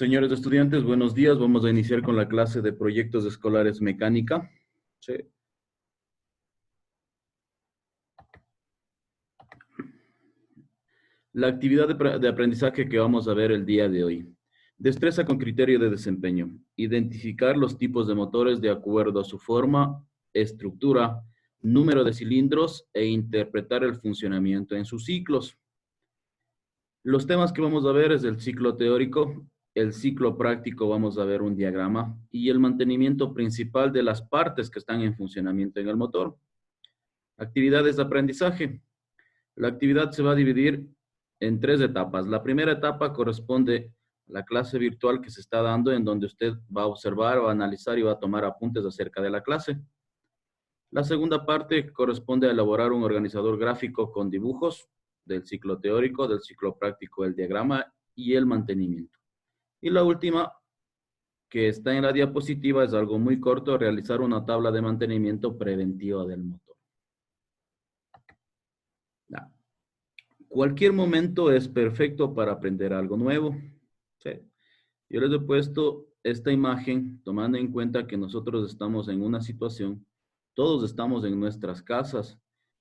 Señores estudiantes, buenos días. Vamos a iniciar con la clase de proyectos escolares mecánica. Sí. La actividad de aprendizaje que vamos a ver el día de hoy. Destreza con criterio de desempeño. Identificar los tipos de motores de acuerdo a su forma, estructura, número de cilindros e interpretar el funcionamiento en sus ciclos. Los temas que vamos a ver es el ciclo teórico, el ciclo práctico, vamos a ver un diagrama, y el mantenimiento principal de las partes que están en funcionamiento en el motor. Actividades de aprendizaje. La actividad se va a dividir en 3 etapas. La primera etapa corresponde a la clase virtual que se está dando, en donde usted va a observar, va a analizar y va a tomar apuntes acerca de la clase. La segunda parte corresponde a elaborar un organizador gráfico con dibujos del ciclo teórico, del ciclo práctico, el diagrama y el mantenimiento. Y la última, que está en la diapositiva, es algo muy corto: realizar una tabla de mantenimiento preventiva del motor. Ya. Cualquier momento es perfecto para aprender algo nuevo. ¿Sí? Yo les he puesto esta imagen tomando en cuenta que nosotros estamos en una situación, todos estamos en nuestras casas,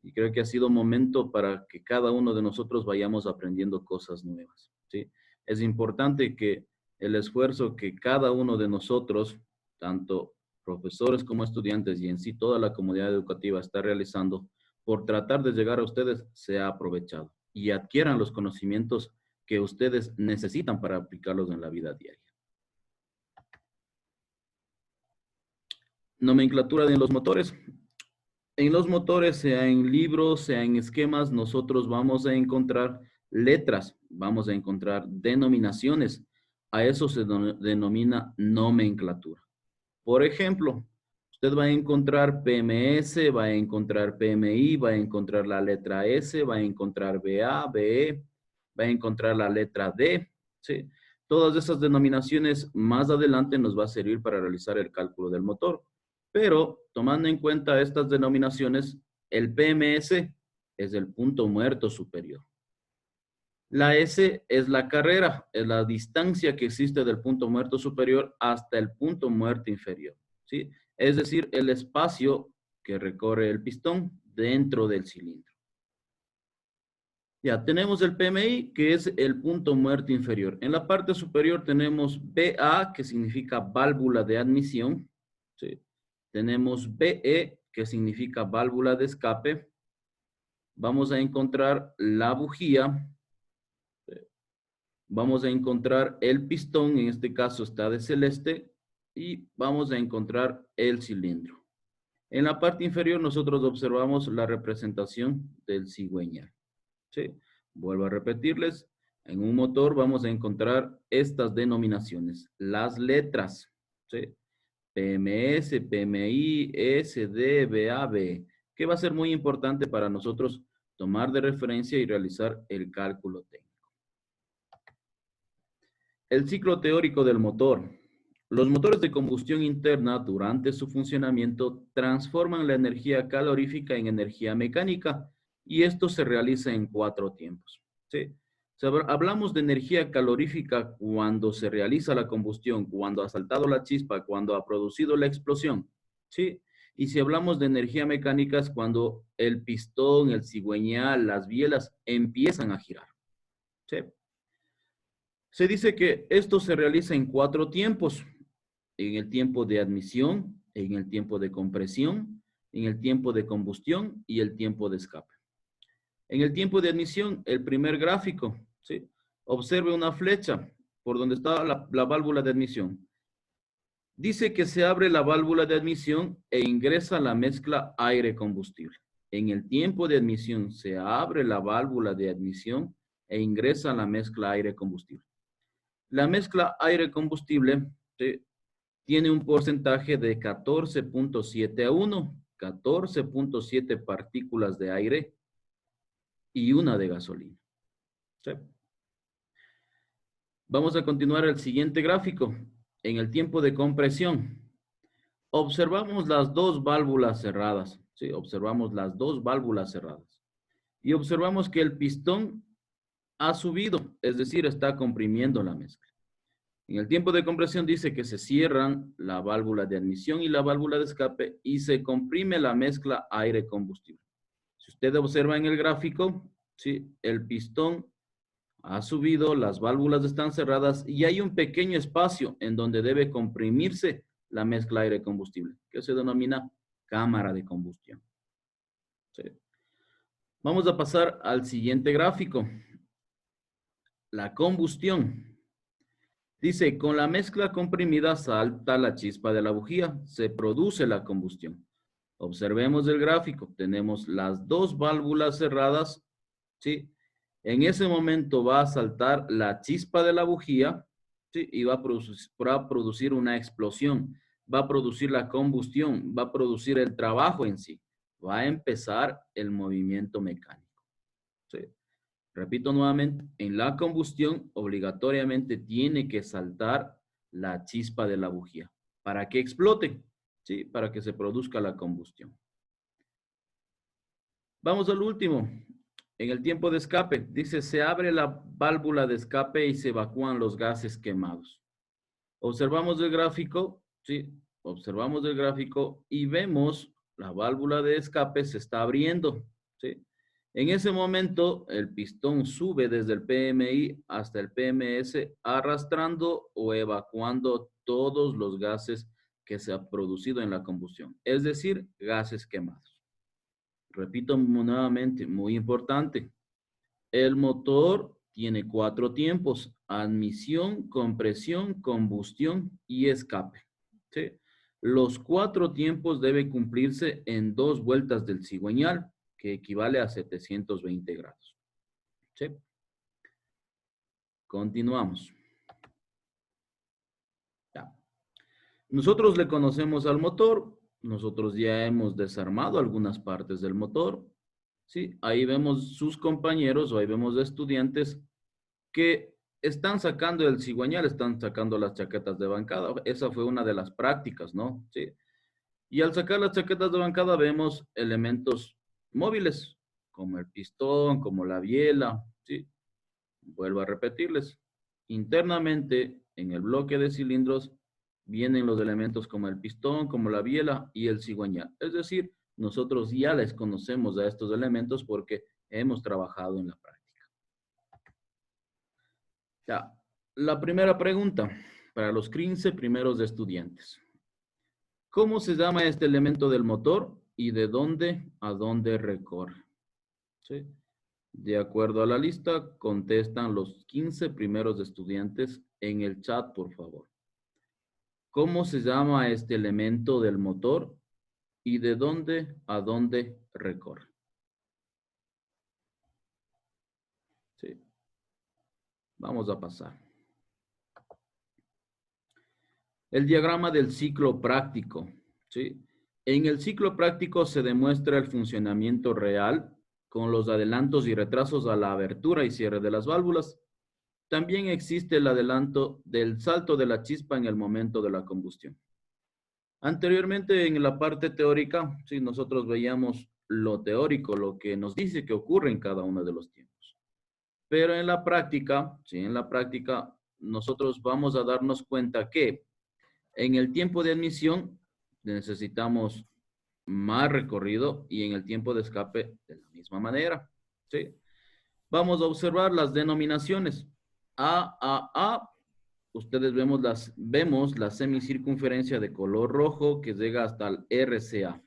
y creo que ha sido momento para que cada uno de nosotros vayamos aprendiendo cosas nuevas. ¿Sí? Es importante que el esfuerzo que cada uno de nosotros, tanto profesores como estudiantes y en sí toda la comunidad educativa, está realizando por tratar de llegar a ustedes, sea aprovechado y adquieran los conocimientos que ustedes necesitan para aplicarlos en la vida diaria. Nomenclatura de los motores. En los motores, sea en libros, sea en esquemas, nosotros vamos a encontrar letras, vamos a encontrar denominaciones. A eso se denomina nomenclatura. Por ejemplo, usted va a encontrar PMS, va a encontrar PMI, va a encontrar la letra S, va a encontrar BA, BE, va a encontrar la letra D, ¿sí? Todas esas denominaciones más adelante nos va a servir para realizar el cálculo del motor. Pero tomando en cuenta estas denominaciones, el PMS es el punto muerto superior. La S es la carrera, es la distancia que existe del punto muerto superior hasta el punto muerto inferior, ¿sí? Es decir, el espacio que recorre el pistón dentro del cilindro. Ya, tenemos el PMI, que es el punto muerto inferior. En la parte superior tenemos BA, que significa válvula de admisión, ¿sí? Tenemos BE, que significa válvula de escape. Vamos a encontrar la bujía. Vamos a encontrar el pistón, en este caso está de celeste, y vamos a encontrar el cilindro. En la parte inferior nosotros observamos la representación del cigüeñal. ¿Sí? Vuelvo a repetirles, en un motor vamos a encontrar estas denominaciones, las letras, ¿sí? PMS, PMI, SD, BAB, que va a ser muy importante para nosotros tomar de referencia y realizar el cálculo técnico. El ciclo teórico del motor. Los motores de combustión interna, durante su funcionamiento, transforman la energía calorífica en energía mecánica, y esto se realiza en 4 tiempos. ¿Sí? Hablamos de energía calorífica cuando se realiza la combustión, cuando ha saltado la chispa, cuando ha producido la explosión. ¿Sí? Y si hablamos de energía mecánica es cuando el pistón, el cigüeñal, las bielas empiezan a girar. ¿Sí? Se dice que esto se realiza en 4 tiempos: en el tiempo de admisión, en el tiempo de compresión, en el tiempo de combustión y el tiempo de escape. En el tiempo de admisión, el primer gráfico, ¿sí? Observe una flecha por donde está la válvula de admisión. Dice que se abre la válvula de admisión e ingresa la mezcla aire-combustible. En el tiempo de admisión se abre la válvula de admisión e ingresa la mezcla aire-combustible. La mezcla aire-combustible, ¿sí?, tiene un porcentaje de 14.7 a 1, 14.7 partículas de aire y una de gasolina. ¿Sí? Vamos a continuar el siguiente gráfico. En el tiempo de compresión, observamos las 2 válvulas cerradas. ¿Sí? Observamos las 2 válvulas cerradas. Y observamos que el pistón ha subido, es decir, está comprimiendo la mezcla. En el tiempo de compresión dice que se cierran la válvula de admisión y la válvula de escape y se comprime la mezcla aire-combustible. Si usted observa en el gráfico, ¿sí? El pistón ha subido, las válvulas están cerradas y hay un pequeño espacio en donde debe comprimirse la mezcla aire-combustible, que se denomina cámara de combustión. ¿Sí? Vamos a pasar al siguiente gráfico. La combustión. Dice, con la mezcla comprimida salta la chispa de la bujía, se produce la combustión. Observemos el gráfico, tenemos las dos válvulas cerradas, ¿sí? En ese momento va a saltar la chispa de la bujía, ¿sí? Y va a producir una explosión, va a producir la combustión, va a producir el trabajo en sí, va a empezar el movimiento mecánico, ¿sí? Repito nuevamente, en la combustión obligatoriamente tiene que saltar la chispa de la bujía para que explote, ¿sí? Para que se produzca la combustión. Vamos al último. En el tiempo de escape, dice, se abre la válvula de escape y se evacúan los gases quemados. Observamos el gráfico, ¿sí? Observamos el gráfico y vemos la válvula de escape se está abriendo, ¿sí? En ese momento, el pistón sube desde el PMI hasta el PMS, arrastrando o evacuando todos los gases que se han producido en la combustión, es decir, gases quemados. Repito nuevamente, muy importante. El motor tiene 4 tiempos: admisión, compresión, combustión y escape. ¿Sí? Los 4 tiempos deben cumplirse en 2 vueltas del cigüeñal, que equivale a 720 grados. ¿Sí? Continuamos. Ya. Nosotros le conocemos al motor. Nosotros ya hemos desarmado algunas partes del motor. ¿Sí? Ahí vemos sus compañeros o ahí vemos estudiantes que están sacando el cigüeñal, están sacando las chaquetas de bancada. Esa fue una de las prácticas, ¿no? Sí. Y al sacar las chaquetas de bancada vemos elementos móviles, como el pistón, como la biela, ¿sí? Vuelvo a repetirles. Internamente, en el bloque de cilindros, vienen los elementos como el pistón, como la biela y el cigüeñal. Es decir, nosotros ya les conocemos a estos elementos porque hemos trabajado en la práctica. Ya, la primera pregunta para los 15 primeros estudiantes. ¿Cómo se llama este elemento del motor y de dónde a dónde recorre? ¿Sí? De acuerdo a la lista, contestan los 15 primeros estudiantes en el chat, por favor. ¿Cómo se llama este elemento del motor y de dónde a dónde recorre? ¿Sí? Vamos a pasar. El diagrama del ciclo práctico, ¿sí? En el ciclo práctico se demuestra el funcionamiento real con los adelantos y retrasos a la abertura y cierre de las válvulas. También existe el adelanto del salto de la chispa en el momento de la combustión. Anteriormente, en la parte teórica, sí, nosotros veíamos lo teórico, lo que nos dice que ocurre en cada uno de los tiempos. Pero en la práctica, sí, en la práctica, nosotros vamos a darnos cuenta que en el tiempo de admisión necesitamos más recorrido y en el tiempo de escape de la misma manera, ¿sí? Vamos a observar las denominaciones. AAA, ustedes vemos la semicircunferencia de color rojo que llega hasta el RCA.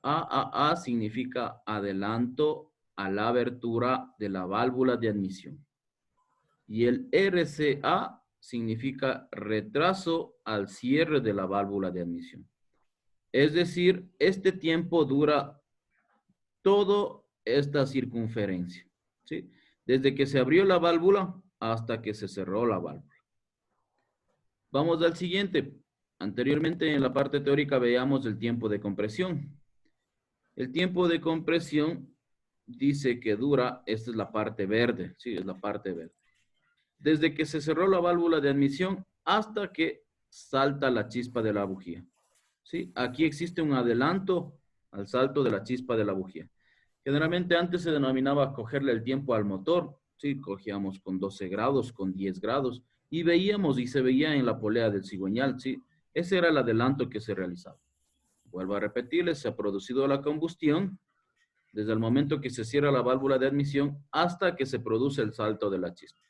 AAA significa adelanto a la abertura de la válvula de admisión. Y el RCA significa retraso al cierre de la válvula de admisión. Es decir, este tiempo dura toda esta circunferencia, ¿sí? Desde que se abrió la válvula hasta que se cerró la válvula. Vamos al siguiente. Anteriormente en la parte teórica veíamos el tiempo de compresión. El tiempo de compresión dice que dura, esta es la parte verde, sí, es la parte verde. Desde que se cerró la válvula de admisión hasta que salta la chispa de la bujía. ¿Sí? Aquí existe un adelanto al salto de la chispa de la bujía. Generalmente antes se denominaba cogerle el tiempo al motor. ¿Sí? Cogíamos con 12 grados, con 10 grados, Y veíamos y se veía en la polea del cigüeñal, ¿sí? Ese era el adelanto que se realizaba. Vuelvo a repetirles, se ha producido la combustión desde el momento que se cierra la válvula de admisión hasta que se produce el salto de la chispa.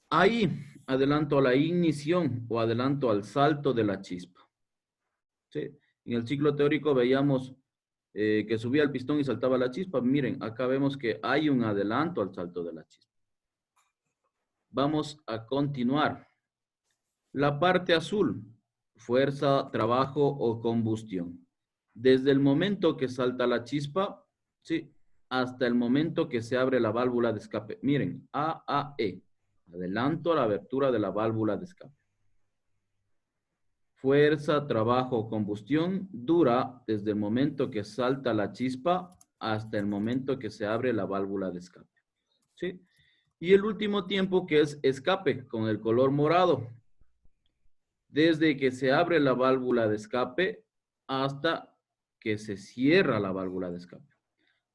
Ahí adelanto a la ignición o adelanto al salto de la chispa. ¿Sí? En el ciclo teórico veíamos que subía el pistón y saltaba la chispa. Miren, acá vemos que hay un adelanto al salto de la chispa. Vamos a continuar. La parte azul, fuerza, trabajo o combustión. Desde el momento que salta la chispa, ¿sí? Hasta el momento que se abre la válvula de escape. Miren, AAE. Adelanto a la abertura de la válvula de escape. Fuerza, trabajo o combustión dura desde el momento que salta la chispa hasta el momento que se abre la válvula de escape. ¿Sí? Y el último tiempo que es escape con el color morado. Desde que se abre la válvula de escape hasta que se cierra la válvula de escape.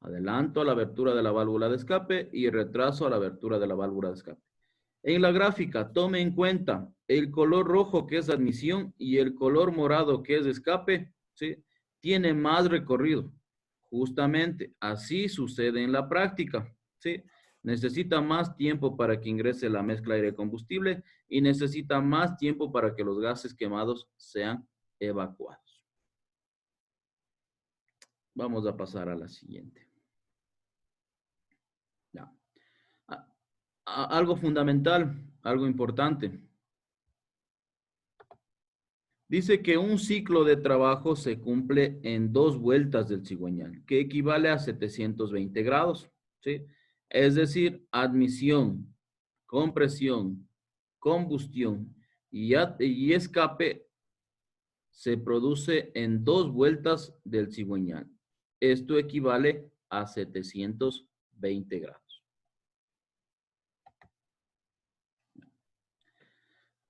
Adelanto a la abertura de la válvula de escape y retraso a la abertura de la válvula de escape. En la gráfica, tome en cuenta el color rojo que es admisión y el color morado que es escape, ¿sí? Tiene más recorrido. Justamente así sucede en la práctica, ¿sí? Necesita más tiempo para que ingrese la mezcla aire-combustible y necesita más tiempo para que los gases quemados sean evacuados. Vamos a pasar a la siguiente. Ya. Algo fundamental, algo importante. Dice que un ciclo de trabajo se cumple en 2 vueltas del cigüeñal, que equivale a 720 grados, ¿sí? Es decir, admisión, compresión, combustión y escape se produce en 2 vueltas del cigüeñal. Esto equivale a 720 grados.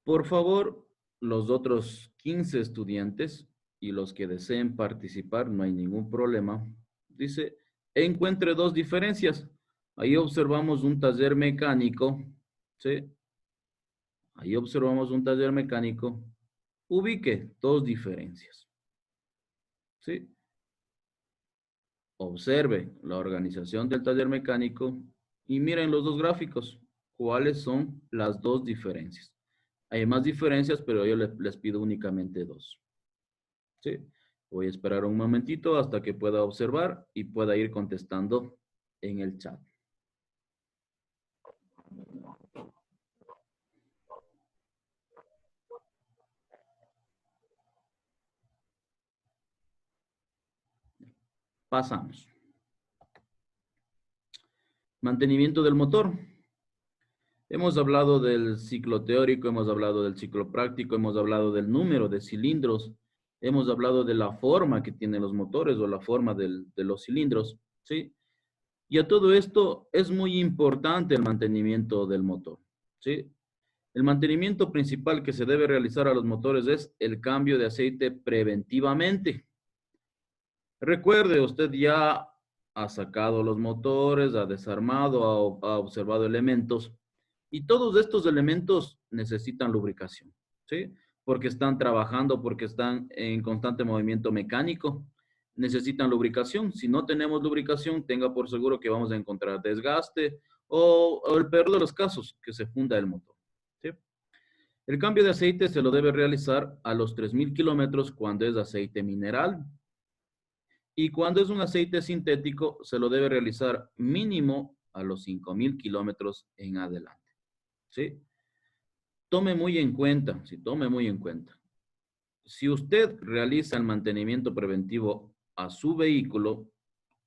Por favor, los otros 15 estudiantes y los que deseen participar, no hay ningún problema. Dice, encuentre 2 diferencias. Ahí observamos un taller mecánico, ¿sí? Ahí observamos un taller mecánico. Ubique 2 diferencias, ¿sí? Observe la organización del taller mecánico y miren los 2 gráficos. ¿Cuáles son las 2 diferencias? Hay más diferencias, pero yo les pido únicamente 2. ¿Sí? Voy a esperar un momentito hasta que pueda observar y pueda ir contestando en el chat. Pasamos. Mantenimiento del motor. Hemos hablado del ciclo teórico, hemos hablado del ciclo práctico, hemos hablado del número de cilindros, hemos hablado de la forma que tienen los motores o la forma de los cilindros, ¿sí? Y a todo esto es muy importante el mantenimiento del motor, ¿sí? El mantenimiento principal que se debe realizar a los motores es el cambio de aceite preventivamente. Recuerde, usted ya ha sacado los motores, ha desarmado, ha observado elementos y todos estos elementos necesitan lubricación, ¿sí? Porque están trabajando, porque están en constante movimiento mecánico, necesitan lubricación. Si no tenemos lubricación, tenga por seguro que vamos a encontrar desgaste o el peor de los casos, que se funda el motor, ¿sí? El cambio de aceite se lo debe realizar a los 3.000 kilómetros cuando es aceite mineral. Y cuando es un aceite sintético, se lo debe realizar mínimo a los 5.000 kilómetros en adelante. ¿Sí? Tome muy en cuenta, sí, tome muy en cuenta. Si usted realiza el mantenimiento preventivo a su vehículo,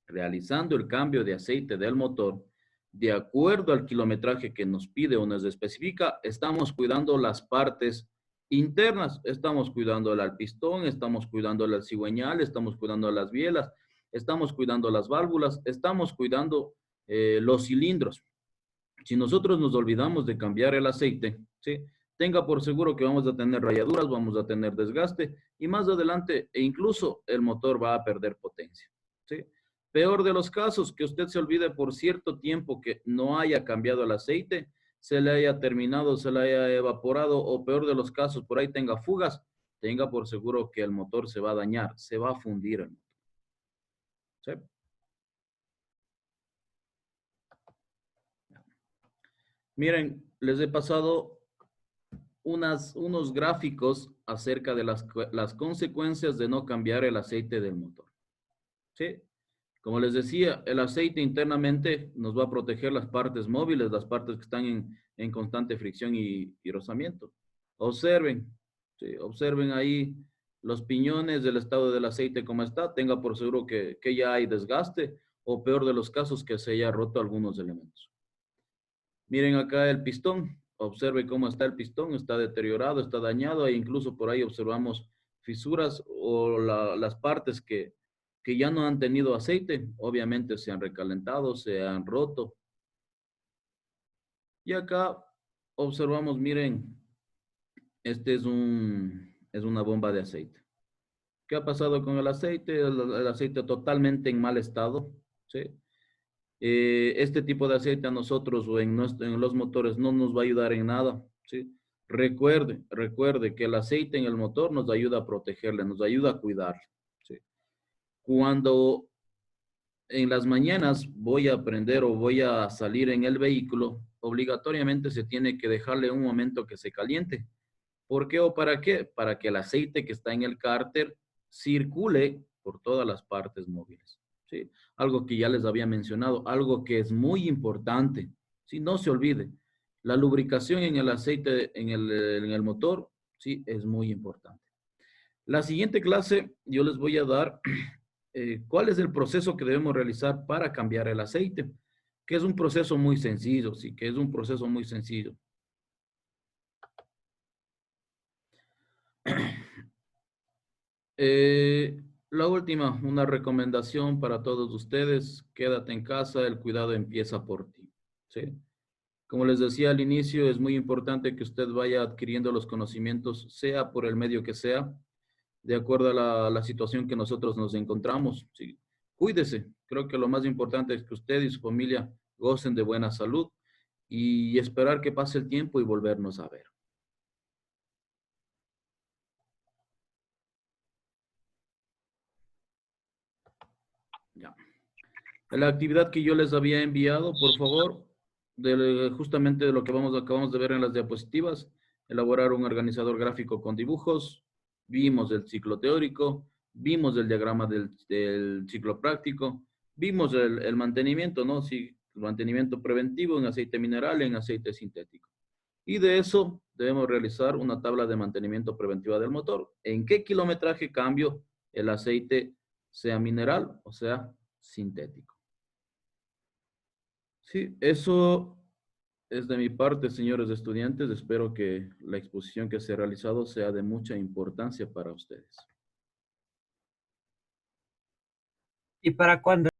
realizando el cambio de aceite del motor, de acuerdo al kilometraje que nos pide o nos especifica, estamos cuidando las partes internas, estamos cuidando al pistón, estamos cuidando al cigüeñal, estamos cuidando las bielas, estamos cuidando las válvulas, estamos cuidando los cilindros. Si nosotros nos olvidamos de cambiar el aceite, ¿sí? Tenga por seguro que vamos a tener rayaduras, vamos a tener desgaste y más adelante e incluso el motor va a perder potencia, ¿sí? Peor de los casos, que usted se olvide por cierto tiempo que no haya cambiado el aceite, se le haya terminado, se le haya evaporado o peor de los casos, por ahí tenga fugas, tenga por seguro que el motor se va a dañar, se va a fundir el motor. ¿Sí? Miren, les he pasado unos gráficos acerca de las consecuencias de no cambiar el aceite del motor. ¿Sí? Como les decía, el aceite internamente nos va a proteger las partes móviles, las partes que están en constante fricción y rozamiento. Observen, ¿sí? Observen ahí los piñones del estado del aceite como está, tenga por seguro que ya hay desgaste o peor de los casos que se haya roto algunos elementos. Miren acá el pistón, observe cómo está el pistón, está deteriorado, está dañado e incluso por ahí observamos fisuras o las partes que ya no han tenido aceite, obviamente se han recalentado, se han roto. Y acá observamos, miren, este es una bomba de aceite. ¿Qué ha pasado con el aceite? El aceite totalmente en mal estado, ¿sí? Este tipo de aceite a nosotros o en los motores no nos va a ayudar en nada, ¿sí? Recuerde que el aceite en el motor nos ayuda a protegerle, nos ayuda a cuidarle, ¿sí? Cuando en las mañanas voy a aprender o voy a salir en el vehículo, obligatoriamente se tiene que dejarle un momento que se caliente. ¿Por qué o para qué? Para que el aceite que está en el cárter circule por todas las partes móviles. ¿Sí? Algo que ya les había mencionado, algo que es muy importante. ¿Sí? No se olvide, la lubricación en el aceite, en el motor, sí, es muy importante. La siguiente clase yo les voy a dar cuál es el proceso que debemos realizar para cambiar el aceite, que es un proceso muy sencillo, sí, que es un proceso muy sencillo. La última, una recomendación para todos ustedes, quédate en casa, el cuidado empieza por ti, ¿sí? Como les decía al inicio, es muy importante que usted vaya adquiriendo los conocimientos, sea por el medio que sea, de acuerdo a la situación que nosotros nos encontramos, ¿sí? Cuídese, creo que lo más importante es que usted y su familia gocen de buena salud y esperar que pase el tiempo y volvernos a ver. Ya. La actividad que yo les había enviado, por favor, justamente de lo que acabamos de ver en las diapositivas, elaborar un organizador gráfico con dibujos, vimos el ciclo teórico, vimos el diagrama del ciclo práctico, vimos el mantenimiento, ¿no? Sí, el mantenimiento preventivo en aceite mineral, en aceite sintético. Y de eso debemos realizar una tabla de mantenimiento preventiva del motor. ¿En qué kilometraje cambio el aceite, sea mineral o sea sintético? Sí, eso es de mi parte, señores estudiantes. Espero que la exposición que se ha realizado sea de mucha importancia para ustedes. ¿Y para cuándo?